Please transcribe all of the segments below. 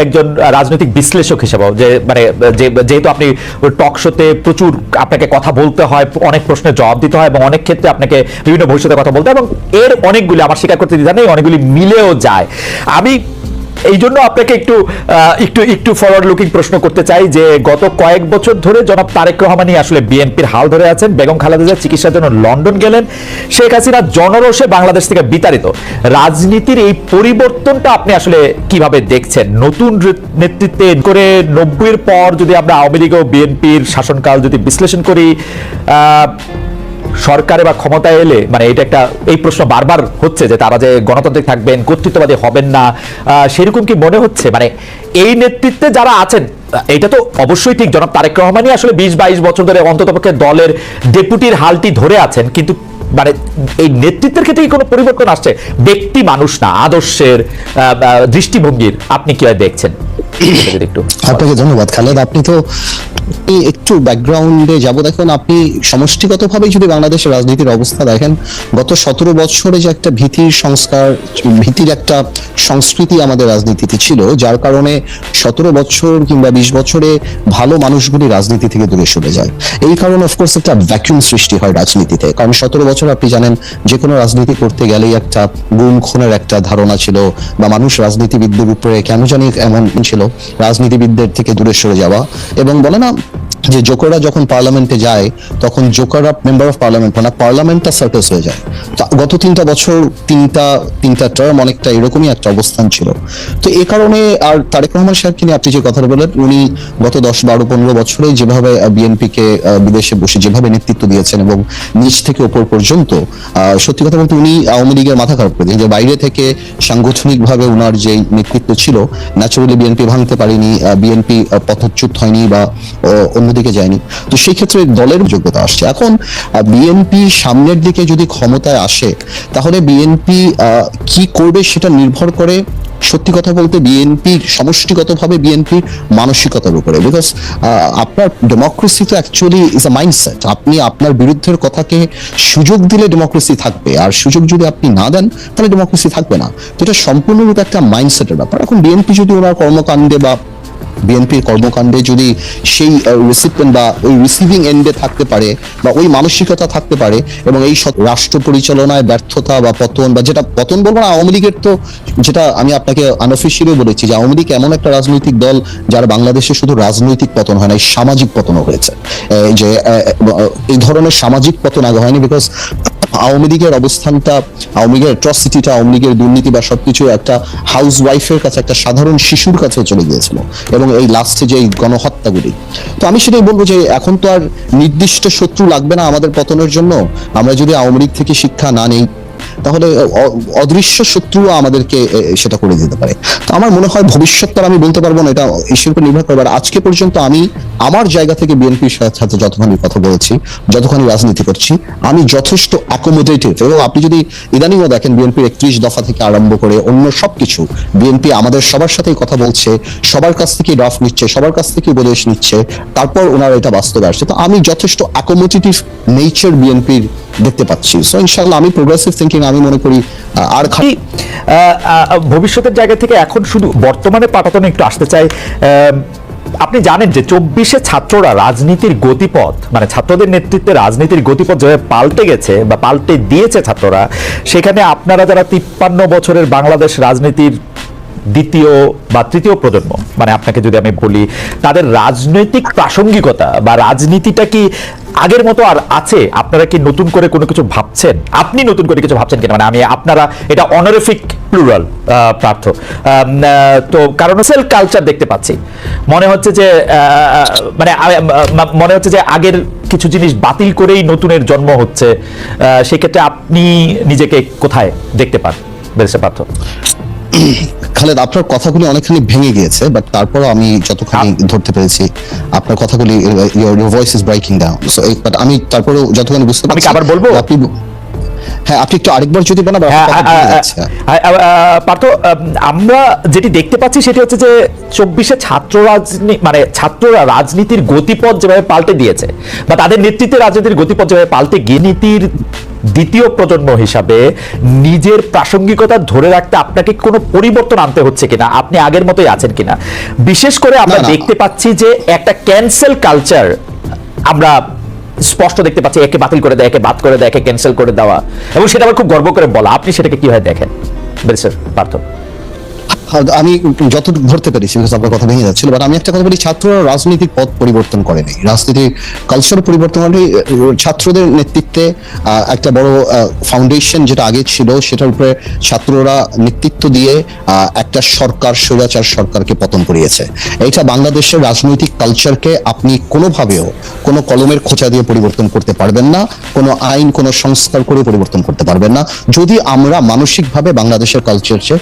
একজন রাজনৈতিক বিশ্লেষক হিসেবে যে মানে যেহেতু আপনি টক শোতে প্রচুর আপনাকে কথা বলতে হয়, অনেক প্রশ্নের জবাব দিতে হয় এবং অনেক ক্ষেত্রে আপনাকে বিভিন্ন ভবিষ্যতে কথা বলতে হয় এবং এর অনেকগুলি আমার স্বীকার করতে দ্বিধা নেই, অনেকগুলি মিলেও যায়। আমি এই জন্য আপনাকে একটু একটু একটু ফরওয়ার্ড লুকিং প্রশ্ন করতে চাই যে গত কয়েক বছর ধরে জনাব তারেক রহমানই আসলে বিএনপির হাল ধরে আছেন। বেগম খালেদা জিয়া চিকিৎসার জন্য লন্ডন গেলেন, শেখ হাসিনা জনরোষে বাংলাদেশ থেকে বিতাড়িত। রাজনীতির এই পরিবর্তনটা আপনি আসলে কিভাবে দেখছেন? নতুন নেতৃত্বে করে 90-এর পর যদি আমরা আওয়ামী লীগ ও বিএনপির শাসনকাল যদি বিশ্লেষণ করি, সরকারে বা ক্ষমতায় এলে মানে এটা একটা এই প্রশ্ন বারবার হচ্ছে যে তারা যে গণতান্ত্রিক থাকবেন, কর্তৃত্ববাদী হবেন না, সেরকম কি মনে হচ্ছে? মানে এই নেতৃত্বে যারা আছেন, এটা তো অবশ্যই ঠিক জনাব তারেক রহমানই আসলে 20-22 বছর ধরে অন্ততপক্ষে দলের ডেপুটির হালটি ধরে আছেন, কিন্তু মানে এই নেতৃত্বের ক্ষেত্রে কোনো পরিবর্তন আসছে? ব্যক্তি মানুষ না, আদর্শের দৃষ্টিভঙ্গির আপনি কিভাবে দেখছেন? একটু আপনাকে ধন্যবাদ খালেদ। আপনি তো একটু ব্যাকগ্রাউন্ডে যাব। দেখুন, আপনি সমষ্টিগতভাবে যদি বাংলাদেশের রাজনীতির অবস্থা দেখেন, গত 17 বছরে যে একটা ভীতির সংস্কার, ভীতির একটা সংস্কৃতি আমাদের রাজনীতিতে ছিল, যার কারণে 17 বছর কিংবা 20 বছরে ভালো মানুষগুলি রাজনীতি থেকে দূরে সরে যায়। এই কারণে অফকোর্স একটা ভ্যাকুয়াম সৃষ্টি হয় রাজনীতিতে। কারণ 17 বছর আপনি জানেন যে কোনো রাজনীতি করতে গেলেই একটা গুম খুনের একটা ধারণা ছিল, বা মানুষ রাজনীতিবিদদের উপরে কেন জানি এমন ছিল রাজনীতিবিদদের থেকে দূরে সরে যাওয়া। এবং বলে না যে জোকাররা যখন পার্লামেন্টে যায় তখন জোকাররা মেম্বার অফ পার্লামেন্ট না, পার্লামেন্টটা সার্কাস হয়ে যায়। গত 3টা বছর তিনটা টার্ম অনেকটা এরকমই একটা অবস্থান ছিল। তো এই কারণে আর তারেক রহমান সাহেবকে নিয়ে আপনি যে কথাটা বলেন, উনি গত 10-12-15 বছরে যেভাবে বিএনপিকে বিদেশে বসে যেভাবে নেতৃত্ব দিয়েছেন এবং নিচ থেকে উপর পর্যন্ত, সত্যি কথা বলতে উনি আওয়ামী লীগের মাথা খারাপ করে দিয়েছেন। যে বাইরে থেকে সাংগঠনিকভাবে উনার যে নেতৃত্ব ছিল, ন্যাচারালি বিএনপি ভাঙতে পারেনি, বিএনপি পথচ্যুত হয়নি বা অন্যদিকে যায়নি। তো সেই ক্ষেত্রে দলের যোগ্যতা আসছে। এখন বিএনপি সামনের দিকে যদি ক্ষমতায় আসে, তাহলে বিএনপি কি করবে সেটা নির্ভর করে সত্যি কথা বলতে বিএনপির সমষ্টিগতভাবে বিএনপির মানসিকতার উপরে। বিকজ আপনার ডেমোক্রেসি তো অ্যাকচুয়ালি ইজ আ মাইন্ডসেট। আপনি আপনার বিরুদ্ধের কথাকে সুযোগ দিলে ডেমোক্রেসি থাকবে, আর সুযোগ যদি আপনি না দেন তাহলে ডেমোক্রেসি থাকবে না। তো এটা সম্পূর্ণরূপে একটা মাইন্ডসেটের ব্যাপার। এখন বিএনপি যদি ওনার কর্মকাণ্ডে বা বিএনপির কর্মকাণ্ডে যদি সেই রিসিপিয়েন্ট বা ওই রিসিভিং এন্ডে থাকতে পারে বা ওই মানসিকতা থাকতে পারে, এবং এই রাষ্ট্র পরিচালনায় ব্যর্থতা বা পতন, বা যেটা পতন বলবো না, আওয়ামী লীগের তো যেটা আমি আপনাকে আনঅফিশিয়ালি বলেছি যে আওয়ামী লীগ এমন একটা রাজনৈতিক দল যার বাংলাদেশে শুধু রাজনৈতিক পতন হয় না, সামাজিক পতনও হয়েছে। যে এই ধরনের সামাজিক পতন আগে হয়নি, বিকজ আওয়ামী লীগের অবস্থানটা, আওয়ামী লীগের অ্যাট্রসিটিটা, আওয়ামী লীগের দুর্নীতি বা সবকিছু একটা হাউস ওয়াইফের কাছে, একটা সাধারণ শিশুর কাছে চলে গিয়েছিল, এবং এই লাস্টে যে গণহত্যাগুলি। তো আমি সেটাই বলবো যে এখন তো আর নির্দিষ্ট শত্রু লাগবে না আমাদের পতনের জন্য। আমরা যদি আওয়ামী লীগ থেকে শিক্ষা না নেই, তাহলে অদৃশ্য শত্রু আমাদেরকে সেটা করে দিতে পারে। তো আমার মনে হয় ভবিষ্যৎ আমি বলতে পারবো না, এটা ঈশ্বরের উপর নির্ভর করবে। আজকে পর্যন্ত আমি আমার জায়গা থেকে বিএনপির সাথে যতখানি কথা বলেছি, যতখানি রাজনীতি করছি, আমি যথেষ্ট অ্যাকোমোডেটিভ। এবং আপনি যদি ইদানিংও দেখেন বিএনপির 31 দফা থেকে আরম্ভ করে অন্য সবকিছু, বিএনপি আমাদের সবার সাথেই কথা বলছে, সবার কাছ থেকে ড্রাফট নিচ্ছে, সবার কাছ থেকে উপদেশ নিচ্ছে, তারপর ওনারা এটা বাস্তবে আসছে। তো আমি যথেষ্ট অ্যাকোমোডেটিভ নেচার বিএনপির দেখতে পাচ্ছি। সো ইনশাআল্লাহ আমি প্রোগ্রেসিভ থিংকিং আমি মনে করি। আর ভবিষ্যতের জায়গা থেকে এখন শুধু বর্তমানে পাঠাতনে একটু আসতে চাই। আপনি জানেন যে 24-এ ছাত্ররা রাজনীতির গতিপথ, মানে ছাত্রদের নেতৃত্বে রাজনীতির গতিপথ যেভাবে পাল্টে গেছে বা পাল্টে দিয়েছে ছাত্ররা, সেখানে আপনারা যারা 53 বছরের বাংলাদেশ রাজনীতির দ্বিতীয় বা তৃতীয় প্রজন্ম, মানে আপনাকে যদি আমি বলি, তাদের রাজনৈতিক প্রাসঙ্গিকতা বা রাজনীতিটা কি আগের মতো আর আছে? আপনারা কি নতুন করে কোনো কিছু ভাবছেন? আপনি নতুন করে কিছু ভাবছেন কিনা? মানে আমি আপনারা এটা অনারিফিক প্লুরাল পার্থ, তো কারণ সেল কালচার দেখতে পাচ্ছি। মনে হচ্ছে যে মানে মনে হচ্ছে যে আগের কিছু জিনিস বাতিল করেই নতুনের জন্ম হচ্ছে। সেক্ষেত্রে আপনি নিজেকে কোথায় দেখতে পান ব্যারিস্টার পার্থ? খালেদ, আপনার কথাগুলি অনেকখানি ভেঙে গিয়েছে, বাট তারপরও আমি যতখানি ধরতে পেরেছি আপনার কথাগুলি, your voice is breaking down. So but আমি তারপরেও যতখানি বুঝতে পারছি, আমি আবার বলবো, আপনি হ্যাঁ, আপনি একটু আরেকবার যদি বলেন, পার্থ, আমরা যেটি দেখতে পাচ্ছি সেটি হচ্ছে যে 24-এ ছাত্ররা রাজনীতির গতিপথ যেভাবে পাল্টে দিয়েছে বা তাদের নেতৃত্বে রাজনীতির গতিপথ যেভাবে পাল্টে গিয়ে নীতির দ্বিতীয় প্রজন্ম হিসাবে নিজের প্রাসঙ্গিকতা ধরে রাখতে আপনাকে কোনো পরিবর্তন আনতে হচ্ছে কিনা, আপনি আগের মতোই আছেন কিনা? বিশেষ করে আমরা দেখতে পাচ্ছি যে একটা ক্যান্সেল কালচার আমরা স্পষ্ট দেখতে পাচ্ছি, একে বাতিল করে দেয়, একে বাদ করে দেয়, একে ক্যান্সেল করে দেওয়া, এবং সেটা আবার খুব গর্ব করে বলা। আপনি সেটাকে কিভাবে দেখেন ব্যারিস্টার পার্থ? আমি যত ধরতে পেরেছি, বিকজ আপনার কথা ভেঙে যাচ্ছিল, বাট আমি একটা কথা বলি, ছাত্ররা রাজনৈতিক পথ পরিবর্তন করেনি, রাজনীতির কালচার পরিবর্তন করেনি। ছাত্রদের নেতৃত্বে একটা বড় ফাউন্ডেশন যেটা আগে ছিল সেটার উপরে ছাত্ররা নেতৃত্ব দিয়ে একটা সরকার, স্বৈরাচার সরকারকে পতন করিয়েছে। এটা বাংলাদেশের রাজনৈতিক কালচারকে আপনি কোনোভাবেও কোনো কলমের খোঁচা দিয়ে পরিবর্তন করতে পারবেন না, কোনো আইন, কোনো সংস্কার করে পরিবর্তন করতে পারবেন না, যদি আমরা মানসিকভাবে বাংলাদেশের কালচারকে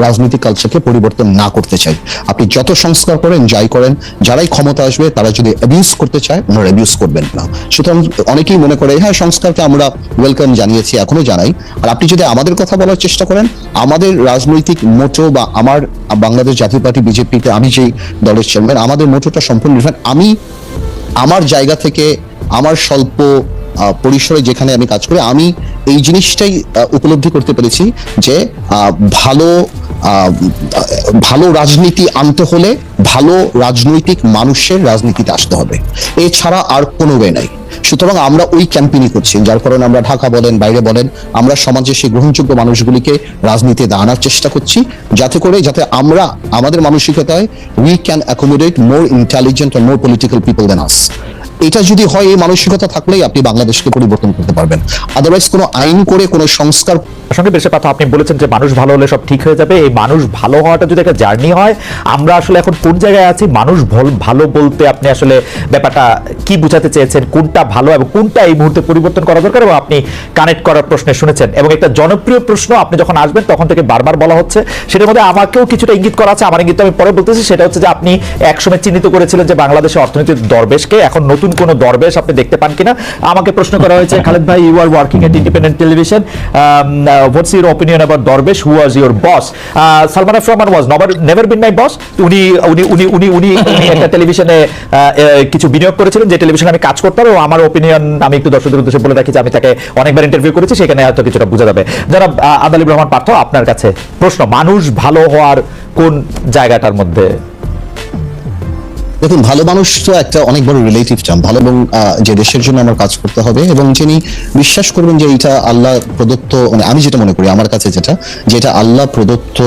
রাজনৈতিক কালচারকে পরিবর্তন না করতে চাই। আপনি যত সংস্কার করেন, যাই করেন, যারাই ক্ষমতা আসবে তারা যদি অ্যাবিউজ করতে চায়, ওনারা অ্যাবিউজ করবেন না। সুতরাং অনেকেই মনে করে হ্যাঁ সংস্কারকে আমরা ওয়েলকাম জানিয়েছি, এখনো জানাই। আর আপনি যদি আমাদের কথা বলার চেষ্টা করেন, আমাদের রাজনৈতিক মোটো বা আমার বাংলাদেশ জাতীয় পার্টি বিজেপিতে আমি যেই দলের চেয়ারম্যান, আমাদের মোটোটা সম্পূর্ণ ডিফারেন্ট। আমি আমার জায়গা থেকে, আমার স্বল্প পরিসরে যেখানে আমি কাজ করি, আমি এই জিনিসটাই উপলব্ধি করতে পেরেছি যে ভালো রাজনীতি আনতে হলে ভালো রাজনৈতিক মানুষের রাজনীতিতে আসতে হবে, এছাড়া আর কোনো ওয়ে নাই। সুতরাং আমরা ওই ক্যাম্পেইনই করছি, যার কারণে আমরা ঢাকা বলেন, বাইরে বলেন, আমরা সমাজে সেই গ্রহণযোগ্য মানুষগুলিকে রাজনীতিতে আনার চেষ্টা করছি, যাতে আমরা আমাদের মানসিকতায় we can accommodate more intelligent আর more political people than us. এটা যদি হয়, এই মানসিকতা থাকলেই আপনি বাংলাদেশকে পরিবর্তন করতে পারবেন। আদারওয়াইজ কোনো আইন করে, কোনো সংস্কার সঙ্গে বেশি কথা আপনি বলেছেন যে মানুষ ভালো হলে সব ঠিক হয়ে যাবে। এই মানুষ ভালো হওয়াটা যদি একটা জার্নি হয়, আমরা আসলে এখন কোন জায়গায় আছি? মানুষ ভালো বলতে আপনি আসলে ব্যাপারটা কি বোঝাতে চেয়েছেন, কোনটা ভালো এবং কোনটা এই মুহূর্তে পরিবর্তন করা দরকার, এবং আপনি কানেক্ট করার প্রশ্নে শুনেছেন। এবং একটা জনপ্রিয় প্রশ্ন আপনি যখন আসবেন তখন থেকে বারবার বলা হচ্ছে, সেটার মধ্যে আমাকেও কিছুটা ইঙ্গিত করা আছে, আমার ইঙ্গিত আমি পরে বলতেছি। সেটা হচ্ছে যে আপনি একসময় চিহ্নিত করেছিলেন যে বাংলাদেশের অর্থনীতির দরবেশকে, এখন নতুন কোন দরবেশ আপনি দেখতে পান কিনা। আমাকে প্রশ্ন করা হয়েছে, খালেদ ভাই, you are working at Independent Television, what's your opinion about Darbesh, who was your boss? Salman F. Rahman was never been my boss. উনি একটা টেলিভিশনে কিছু বিনিয়োগ করেছিলেন, যে টেলিভিশনে আমি কাজ করতাম, এবং আমার অপিনিয়ন আমি একটু দর্শকদের উদ্দেশ্যে বলে রাখি যে আমি তাকে অনেকবার ইন্টারভিউ করেছি, সেখানে হয়তো কিছুটা বোঝা যাবে। জনাব আদালিব রহমান পার্থ, আপনার কাছে প্রশ্ন, মানুষ ভালো হওয়ার কোন জায়গাটার মধ্যে? দেখুন, ভালো মানুষ তো একটা অনেক বড় রিলেটিভ টার্ম। ভালো এবং যে দেশের জন্য আমার কাজ করতে হবে এবং যিনি বিশ্বাস করবেন যে এটা আল্লাহ প্রদত্ত, মানে আমি যেটা মনে করি আমার কাছে যেটা আল্লাহ প্রদত্ত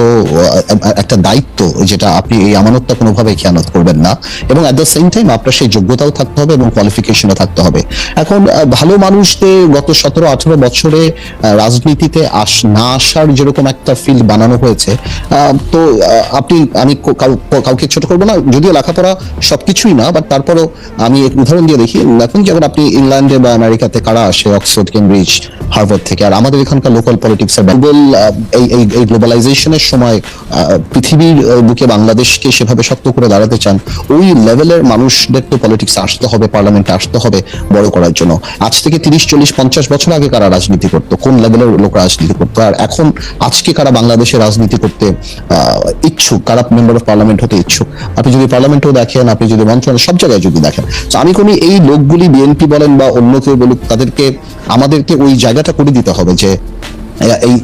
একটা দায়িত্ব, যেটা আপনি এই আমানতটা কোনোভাবে খেয়ানত করবেন না, এবং অ্যাট দ্য সেম টাইম আপনার সেই যোগ্যতাও থাকতে হবে এবং কোয়ালিফিকেশনও থাকতে হবে। এখন ভালো মানুষদের গত 17-18 বছরে রাজনীতিতে না আসার যেরকম একটা ফিল্ড বানানো হয়েছে, তো আমি কাউকে ছোট করবো না, যদিও লেখাপড়া সবকিছুই না, বাট তারপরও আমি এক উদাহরণ দিয়ে দেখি। এখন যেমন আপনি ইংল্যান্ডে বা আমেরিকাতে কারা আসে, অক্সফোর্ড, কেমব্রিজ, হার্ভার্ড থেকে, আর আমাদের এখানকার লোকাল পলিটিক্সের এই গ্লোবালাইজেশনের সময় পৃথিবীর বুকে বাংলাদেশকে সেভাবে শক্ত করে দাঁড়াতে চান, ওই লেভেলের মানুষদের তো পলিটিক্সে আসতে হবে, পার্লামেন্টে আসতে হবে বড় করার জন্য। আজ থেকে 30, 40, 50 বছর আগে কারা রাজনীতি করতো, কোন লেভেলের লোক রাজনীতি করতো, আর এখন আজকে কারা বাংলাদেশে রাজনীতি করতে ইচ্ছুক, কারা মেম্বার অফ পার্লামেন্ট হতে ইচ্ছুক, আপনি যদি পার্লামেন্টেও দেখেন, আপনি যদি মন্ত্রণালয়, সব জায়গায় যদি দেখেন। আমি কোন এই লোকগুলি, বিএনপি বলেন বা অন্য কেউ বলুক, আমাদেরকে ওই জায়গাটা করে দিতে হবে যে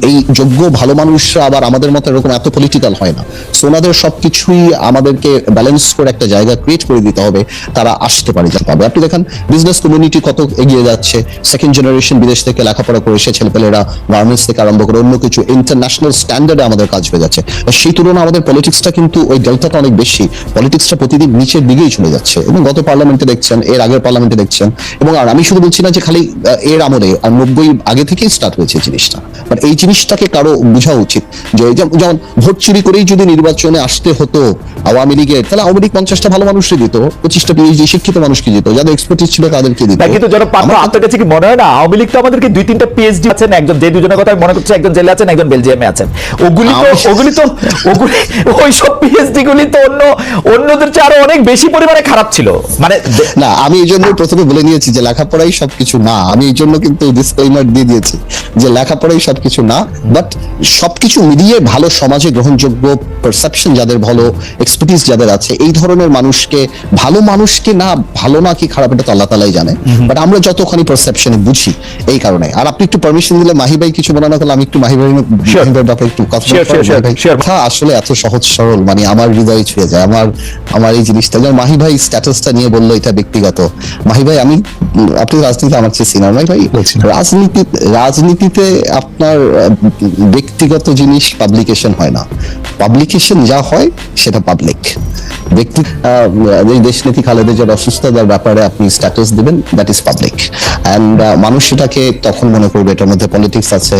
এই যোগ্য ভালো মানুষরা আবার আমাদের মতো এরকম এত পলিটিক্যাল হয় না। সো ওনাদের সবকিছুই আমাদেরকে ব্যালেন্স করে একটা জায়গা ক্রিয়েট করে দিতে হবে, তারা আসতে পারে যা পাবে। আপনি দেখেন বিজনেস কমিউনিটি কত এগিয়ে যাচ্ছে, সেকেন্ড জেনারেশন বিদেশ থেকে লেখাপড়া করে এসে ছেলেপেলেরা গার্মেন্টস থেকে আরম্ভ করে অন্য কিছু ইন্টারন্যাশনাল স্ট্যান্ডার্ডে আমাদের কাজ হয়ে যাচ্ছে। সেই তুলনায় আমাদের পলিটিক্সটা কিন্তু ওই ডেল্টাটা অনেক বেশি, পলিটিক্সটা প্রতিদিন নিচের দিকেই চলে যাচ্ছে, এবং গত পার্লামেন্টে দেখছেন, এর আগের পার্লামেন্টে দেখছেন, এবং আর আমি শুধু বলছি না যে খালি এর আমলে, 90 আগে থেকেই স্টার্ট হয়েছে জিনিসটা। বাট এই জিনিসটাকে কারো বোঝা উচিত যে যেমন ভোট চুরি করেই যদি নির্বাচনে আসতে হতো আওয়ামী লীগের, তাহলে আওয়ামী লীগ 50টা ভালো মানুষকে দিত, 25টা পিএইচডি শিক্ষিত মানুষকে দিত, যাদের এক্সপার্টিস ছিল তাদেরকে দিত। কিন্তু জনাব পাত্র, আপনার কাছে কি মনে হয় না আওয়ামী লীগ তো আমাদেরকে 2-3টা পিএইচডি আছেন, একজন যে দুজনের কথা আমি মনে করছি একজন জেলে আছেন, একজন বেলজিয়ামে আছেন, ওগুলি ওই সব পিএইচডি গুলি তো অন্যদের চেয়ে আরো অনেক বেশি পরিমাণে খারাপ ছিল। মানে না, আমি এই জন্য প্রথমে বলে নিয়েছি যে লেখাপড়াই সবকিছু না। আমি এই জন্য কিন্তু ডিসক্লেইমার দিয়ে দিয়েছি যে লেখাপড়াই সবকিছু না, বাট সবকিছু মিলিয়ে ভালো সমাজে গ্রহণযোগ্য পারসেপশন যাদের, ভালো এক্সপার্টিস যাদের আছে, এই ধরনের মানুষকে, ভালো মানুষকে না ভালো না কি খারাপ এটা তো আল্লাহ তাআলাই জানে, বাট আমরা যতখানি পারসেপশনে বুঝি এই কারণে। আর আপনি একটু পারমিশন দিলে মাহি ভাই কিছু বলা না করলে আমি একটু মাহি ভাইয়ের ব্যাপারে একটু কথা আসলে এত সহজ সরল, মানে আমার হৃদয় ছুঁয়ে যায়। আমার এই জিনিসটা, যেমন মাহি ভাই স্ট্যাটাসটা নিয়ে বললো এটা ব্যক্তিগত। মাহি ভাই, আপনি রাজনীতি আমার চেয়ে সিনিয়র, মাহি ভাই রাজনীতিতে আপনার ব্যক্তিগত জিনিস পাবলিকেশন হয় না, পাবলিকেশন যা হয় সেটা পাবলিক। ব্যক্তি দেশনেত্রী খালেদা জিয়ার অসুস্থতার ব্যাপারে আপনি স্ট্যাটাস দিবেন, দ্যাট ইজ পাবলিক, অ্যান্ড মানুষ সেটাকে তখন মনে করবে এটার মধ্যে পলিটিক্স আছে,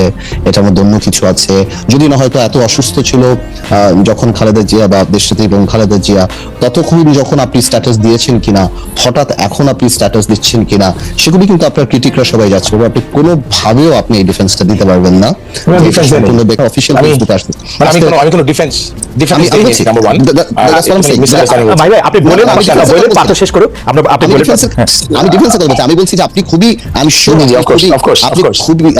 এটার মধ্যে অন্য কিছু আছে। যদি না হয়তো এত অসুস্থ ছিল যখন খালেদা জিয়া বা দেশনেত্রী এবং খালেদা জিয়া, ততক্ষণ যখন আপনি স্ট্যাটাস দিয়েছেন কিনা, হঠাৎ এখন আপনি স্ট্যাটাস দিচ্ছেন কিনা, সেগুলি কিন্তু আপনার ক্রিটিকরা সবাই যাচ্ছে, আপনি কোনোভাবেও আপনি এই ডিফেন্সটা দিতে পারবেন না। অফিসিয়াল ফেসবুকে আসছে, আমি কোনো ডিফেন্স নাম্বার 1 আপনি বলেন, পাত্র শেষ করুন, আপনি বলেন। আমি ডিফেন্সে কথা বলছি, আমি বলছি যে আপনি খুবই, আমি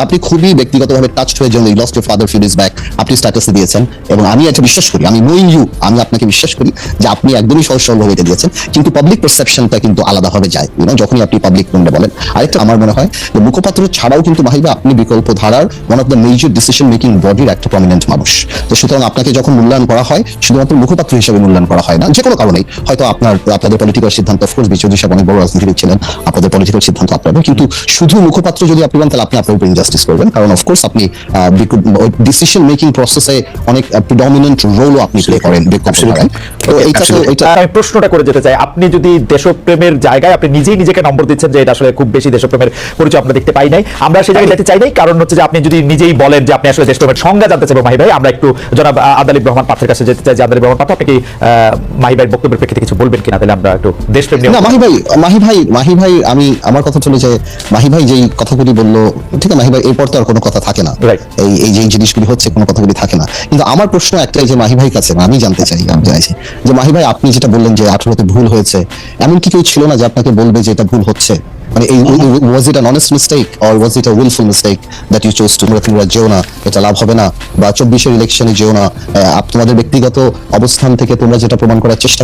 আপনি খুবই ব্যক্তিগতভাবে টাচড হয়ে যখন lost your father few days back আপনি স্ট্যাটাসে দিয়েছেন, এবং আমি এটা বিশ্বাস করি, আমি নোইং ইউ, আমি আপনাকে বিশ্বাস করি যে আপনি একদমই সহজ সরলভাবে এটা দিয়েছেন, কিন্তু পাবলিক পারসেপশনটা কিন্তু আলাদাভাবে যায়, যখনই আপনি পাবলিক মুন্ডে বলেন। আরেকটা আমার মনে হয় যে মুখপাত্র ছাড়াও কিন্তু মাহিবা আপনি বিকল্প ধারার one of the major decision making বডির একটা প্রমিনেন্ট মানুষ। তো সুতরাং আপনাকে যখন মূল্যায়ন করা হয়, শুধুমাত্র মুখপাত্র হিসেবে মূল্যায়ন করা হয় না, যে কোনো কারণেই হয়তো আপনাদের পলিটিক্যাল সিদ্ধান্ত, অফকোর্স বিচৌধুরী সাহেব অনেক বড় রাজনীতিবিদ ছিলেন, আপনাদের পলিটিক্যাল সিদ্ধান্ত আপনাদের, কিন্তু শুধু মুখপাত্র যদি আপনি বলেন তাহলে আপনি আপনার উপর ইনজাস্টিস করবেন, কারণ অফকোর্স আপনি ডিসিশন মেকিং প্রসেসে অনেক প্রিডমিনেন্ট রোলও আপনি প্লে করেন। তো এইটা আমি প্রশ্নটা করে যেতে চাই, আপনি যদি দেশপ্রেমের জায়গায় আপনি নিজেই নিজেকে নম্বর দিচ্ছেন যে এটা আসলে খুব বেশি দেশপ্রেমের পরিচয় আমরা দেখতে পাই নাই, আমরা সেই জায়গায় যেতে চাই নাই, কারণ হচ্ছে যে আপনি যদি নিজেই বলেন যে আপনি আসলে দেশপ্রেমের সংজ্ঞা জানতে চাইবো মাহি ভাই, আমরা একটু জনাব আদালিব রহমান পাত্রের কাছে যেতে চাই যে আদালিব রহমান পাত্র, আপনি কি মাহি ভাইয়ের বক্তব্যের প্রেক্ষিতে কিছু বলবেন কিনা, তাহলে আমরা একটু দেশপ্রেম নিয়ে। না মাহি ভাই আমি আমার কথা চলে যে মাহি ভাই যেই কথাগুলি বললো, ঠিক আছে, মাহি ভাই এরপর তো আর কোনো কথা থাকে না, এই যে জিনিসগুলি হচ্ছে কোনো কথাগুলি থাকে না, কিন্তু আমার প্রশ্ন একটাই যে মাহি ভাই কাছে আমি জানতে চাই, আমি চাইছি যে মাহি ভাই আপনি যেটা বললেন যে 18তে ভুল হয়েছে, এমন কি কেউ ছিল না যে আপনাকে বলবে যে এটা ভুল হচ্ছে? মানে was it an honest mistake or was it a willful mistake that you chose to তোমরা যেও না, এটা লাভ হবে না, বা 24-এর ইলেকশনে যেও না, তোমাদের ব্যক্তিগত অবস্থান থেকে তোমরা যেটা প্রমাণ করার চেষ্টা